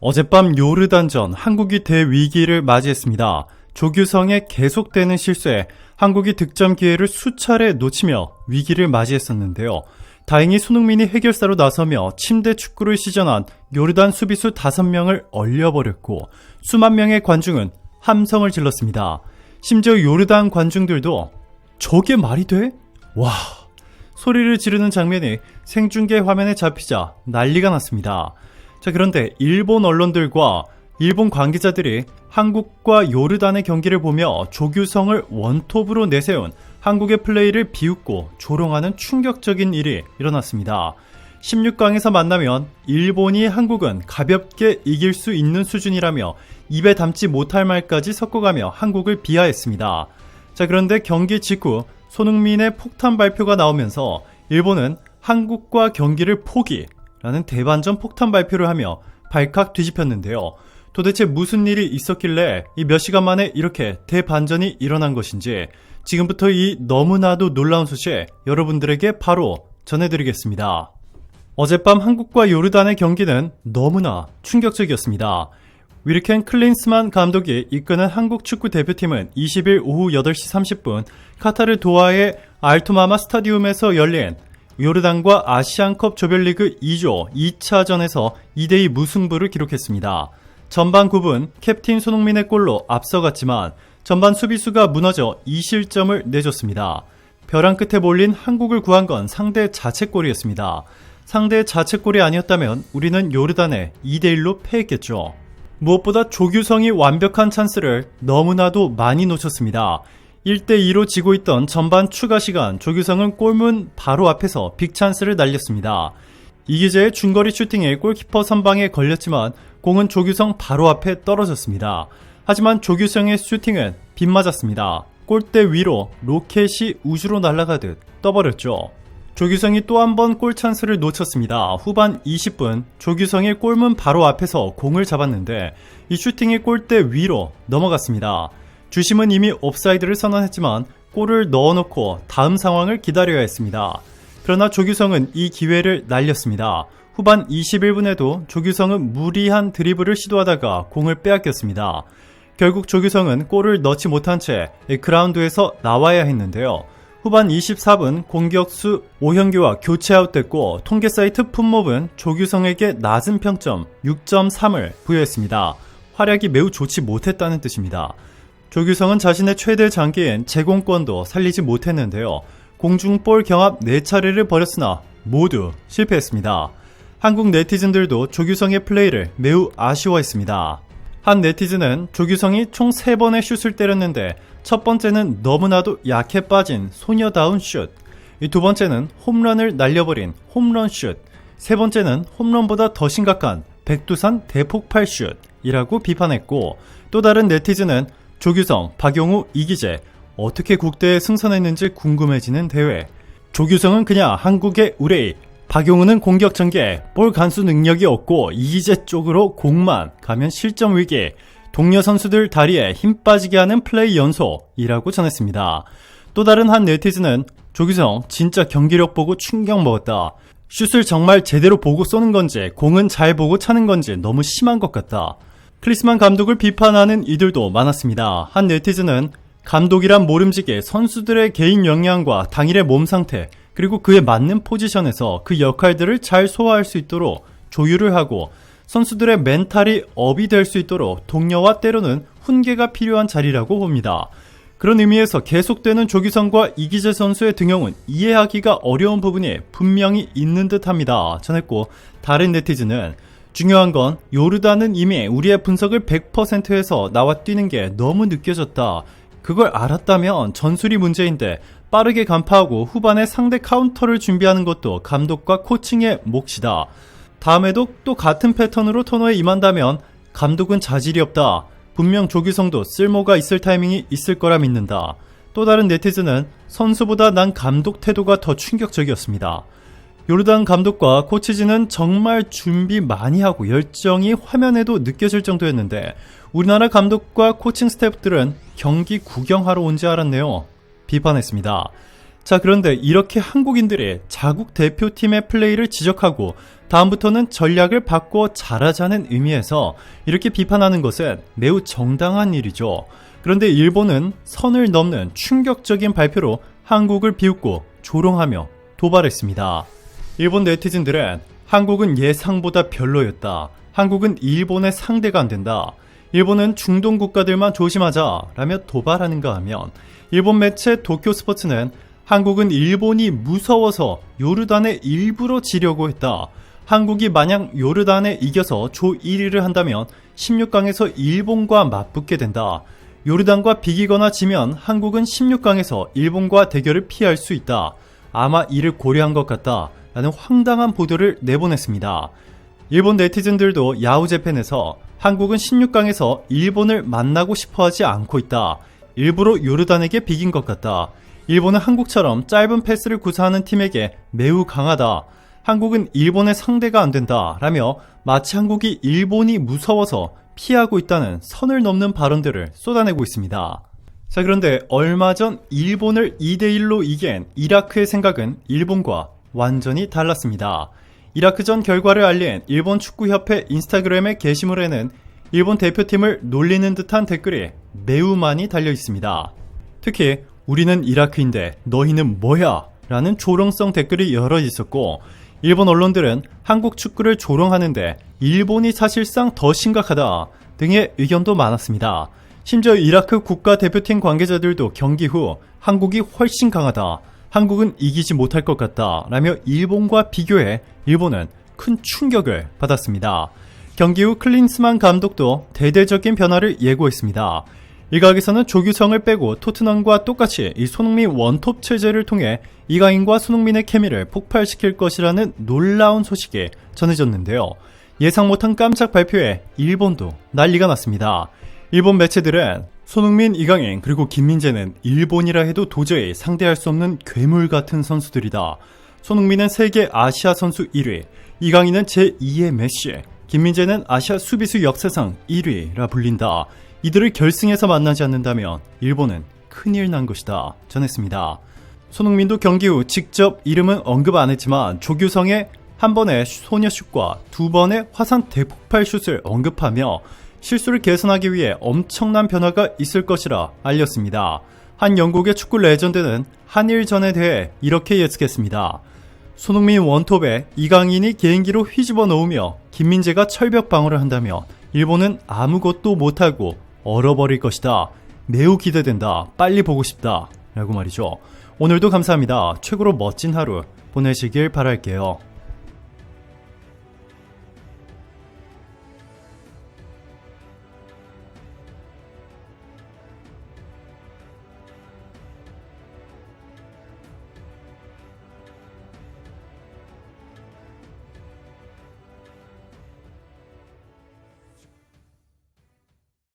어젯밤 요르단전 한국이 대위기를 맞이했습니다. 조규성의 계속되는 실수에 한국이 득점 기회를 수차례 놓치며 위기를 맞이했었는데요. 다행히 손흥민이 해결사로 나서며 침대 축구를 시전한 요르단 수비수 5명을 얼려버렸고 수만 명의 관중은 함성을 질렀습니다. 심지어 요르단 관중들도 저게 말이 돼? 와, 소리를 지르는 장면이 생중계 화면에 잡히자 난리가 났습니다. 자, 그런데 일본 언론들과 일본 관계자들이 한국과 요르단의 경기를 보며 조규성을 원톱으로 내세운 한국의 플레이를 비웃고 조롱하는 충격적인 일이 일어났습니다. 16강에서 만나면 일본이 한국은 가볍게 이길 수 있는 수준이라며 입에 담지 못할 말까지 섞어가며 한국을 비하했습니다. 자, 그런데 경기 직후 손흥민의 폭탄 발표가 나오면서 일본은 한국과 경기를 포기라는 대반전 폭탄 발표를 하며 발칵 뒤집혔는데요. 도대체 무슨 일이 있었길래 이 몇 시간 만에 이렇게 대반전이 일어난 것인지 지금부터 이 너무나도 놀라운 소식 여러분들에게 바로 전해드리겠습니다. 어젯밤 한국과 요르단의 경기는 너무나 충격적이었습니다. 위르켄 클린스만 감독이 이끄는 한국 축구 대표팀은 20일 오후 8시 30분 카타르 도하의 알투마마 스타디움에서 열린 요르단과 아시안컵 조별리그 2조 2차전에서 2대2 무승부를 기록했습니다. 전반 9분 캡틴 손흥민의 골로 앞서갔지만 전반 수비수가 무너져 2실점을 내줬습니다. 벼랑 끝에 몰린 한국을 구한 건 상대 자책골이었습니다. 상대의 자책골이 아니었다면 우리는 요르단에 2대1로 패했겠죠. 무엇보다 조규성이 완벽한 찬스를 너무나도 많이 놓쳤습니다. 1대2로 지고 있던 전반 추가 시간 조규성은 골문 바로 앞에서 빅찬스를 날렸습니다. 이기재의 중거리 슈팅에 골키퍼 선방에 걸렸지만 공은 조규성 바로 앞에 떨어졌습니다. 하지만 조규성의 슈팅은 빗맞았습니다. 골대 위로 로켓이 우주로 날아가듯 떠버렸죠. 조규성이 또 한 번 골 찬스를 놓쳤습니다. 후반 20분 조규성이 골문 바로 앞에서 공을 잡았는데 이 슈팅이 골대 위로 넘어갔습니다. 주심은 이미 옵사이드를 선언했지만 골을 넣어놓고 다음 상황을 기다려야 했습니다. 그러나 조규성은 이 기회를 날렸습니다. 후반 21분에도 조규성은 무리한 드리블을 시도하다가 공을 빼앗겼습니다. 결국 조규성은 골을 넣지 못한 채 그라운드에서 나와야 했는데요. 후반 24분 공격수 오현규와 교체 아웃됐고 통계 사이트 풋몹은 조규성에게 낮은 평점 6.3을 부여했습니다. 활약이 매우 좋지 못했다는 뜻입니다. 조규성은 자신의 최대 장기인 제공권도 살리지 못했는데요. 공중볼 경합 4차례를 벌였으나 모두 실패했습니다. 한국 네티즌들도 조규성의 플레이를 매우 아쉬워했습니다. 한 네티즌은 조규성이 총 3번의 슛을 때렸는데 첫 번째는 너무나도 약해 빠진 소녀다운 슛, 두 번째는 홈런을 날려버린 홈런 슛, 세 번째는 홈런보다 더 심각한 백두산 대폭발 슛이라고 비판했고 또 다른 네티즌은 조규성, 박용우, 이기재 어떻게 국대에 승선했는지 궁금해지는 대회, 조규성은 그냥 한국의 우레이, 박용우는 공격 전개, 볼 간수 능력이 없고 이기재 쪽으로 공만 가면 실점 위기, 동료 선수들 다리에 힘 빠지게 하는 플레이 연속이라고 전했습니다. 또 다른 한 네티즌은 조규성 진짜 경기력 보고 충격 먹었다. 슛을 정말 제대로 보고 쏘는 건지 공은 잘 보고 차는 건지 너무 심한 것 같다. 클리스만 감독을 비판하는 이들도 많았습니다. 한 네티즌은 감독이란 모름지기 선수들의 개인 역량과 당일의 몸 상태 그리고 그에 맞는 포지션에서 그 역할들을 잘 소화할 수 있도록 조율을 하고 선수들의 멘탈이 업이 될 수 있도록 독려와 때로는 훈계가 필요한 자리라고 봅니다. 그런 의미에서 계속되는 조규성과 이기재 선수의 등용은 이해하기가 어려운 부분이 분명히 있는 듯합니다. 전했고 다른 네티즌은 중요한 건 요르단은 이미 우리의 분석을 100%에서 나와 뛰는 게 너무 느껴졌다. 그걸 알았다면 전술이 문제인데 빠르게 간파하고 후반에 상대 카운터를 준비하는 것도 감독과 코칭의 몫이다. 다음에도 또 같은 패턴으로 토너에 임한다면 감독은 자질이 없다. 분명 조규성도 쓸모가 있을 타이밍이 있을 거라 믿는다. 또 다른 네티즌은 선수보다 난 감독 태도가 더 충격적이었습니다. 요르단 감독과 코치진은 정말 준비 많이 하고 열정이 화면에도 느껴질 정도였는데 우리나라 감독과 코칭 스태프들은 경기 구경하러 온 줄 알았네요. 비판했습니다. 자, 그런데 이렇게 한국인들이 자국 대표팀의 플레이를 지적하고 다음부터는 전략을 바꿔 잘하자는 의미에서 이렇게 비판하는 것은 매우 정당한 일이죠. 그런데 일본은 선을 넘는 충격적인 발표로 한국을 비웃고 조롱하며 도발했습니다. 일본 네티즌들은 한국은 예상보다 별로였다. 한국은 일본의 상대가 안 된다. 일본은 중동 국가들만 조심하자 라며 도발하는가 하면 일본 매체 도쿄스포츠는 한국은 일본이 무서워서 요르단에 일부러 지려고 했다. 한국이 만약 요르단에 이겨서 조 1위를 한다면 16강에서 일본과 맞붙게 된다. 요르단과 비기거나 지면 한국은 16강에서 일본과 대결을 피할 수 있다. 아마 이를 고려한 것 같다. 라는 황당한 보도를 내보냈습니다. 일본 네티즌들도 야후재팬에서 한국은 16강에서 일본을 만나고 싶어하지 않고 있다. 일부러 요르단에게 비긴 것 같다. 일본은 한국처럼 짧은 패스를 구사하는 팀에게 매우 강하다. 한국은 일본의 상대가 안 된다. 라며 마치 한국이 일본이 무서워서 피하고 있다는 선을 넘는 발언들을 쏟아내고 있습니다. 자, 그런데 얼마 전 일본을 2대1로 이긴 이라크의 생각은 일본과 완전히 달랐습니다. 이라크전 결과를 알린 일본 축구협회 인스타그램의 게시물에는 일본 대표팀을 놀리는 듯한 댓글이 매우 많이 달려 있습니다. 특히 우리는 이라크인데 너희는 뭐야? 라는 조롱성 댓글이 여러 있었고 일본 언론들은 한국 축구를 조롱하는데 일본이 사실상 더 심각하다 등의 의견도 많았습니다. 심지어 이라크 국가대표팀 관계자들도 경기 후 한국이 훨씬 강하다. 한국은 이기지 못할 것 같다. 라며 일본과 비교해 일본은 큰 충격을 받았습니다. 경기 후 클린스만 감독도 대대적인 변화를 예고했습니다. 일각에서는 조규성을 빼고 토트넘과 똑같이 이 손흥민 원톱 체제를 통해 이강인과 손흥민의 케미를 폭발시킬 것이라는 놀라운 소식이 전해졌는데요. 예상 못한 깜짝 발표에 일본도 난리가 났습니다. 일본 매체들은 손흥민, 이강인 그리고 김민재는 일본이라 해도 도저히 상대할 수 없는 괴물 같은 선수들이다. 손흥민은 세계 아시아 선수 1위, 이강인은 제2의 메시, 김민재는 아시아 수비수 역사상 1위라 불린다. 이들을 결승에서 만나지 않는다면 일본은 큰일 난 것이다 전했습니다. 손흥민도 경기 후 직접 이름은 언급 안 했지만 조규성의 한 번의 소녀슛과 두 번의 화산 대폭발 슛을 언급하며 실수를 개선하기 위해 엄청난 변화가 있을 것이라 알렸습니다. 한 영국의 축구 레전드는 한일전에 대해 이렇게 예측했습니다. 손흥민 원톱에 이강인이 개인기로 휘집어 놓으며 김민재가 철벽 방어를 한다면 일본은 아무것도 못하고 얼어버릴 것이다. 매우 기대된다. 빨리 보고 싶다. 라고 말이죠. 오늘도 감사합니다. 최고로 멋진 하루 보내시길 바랄게요.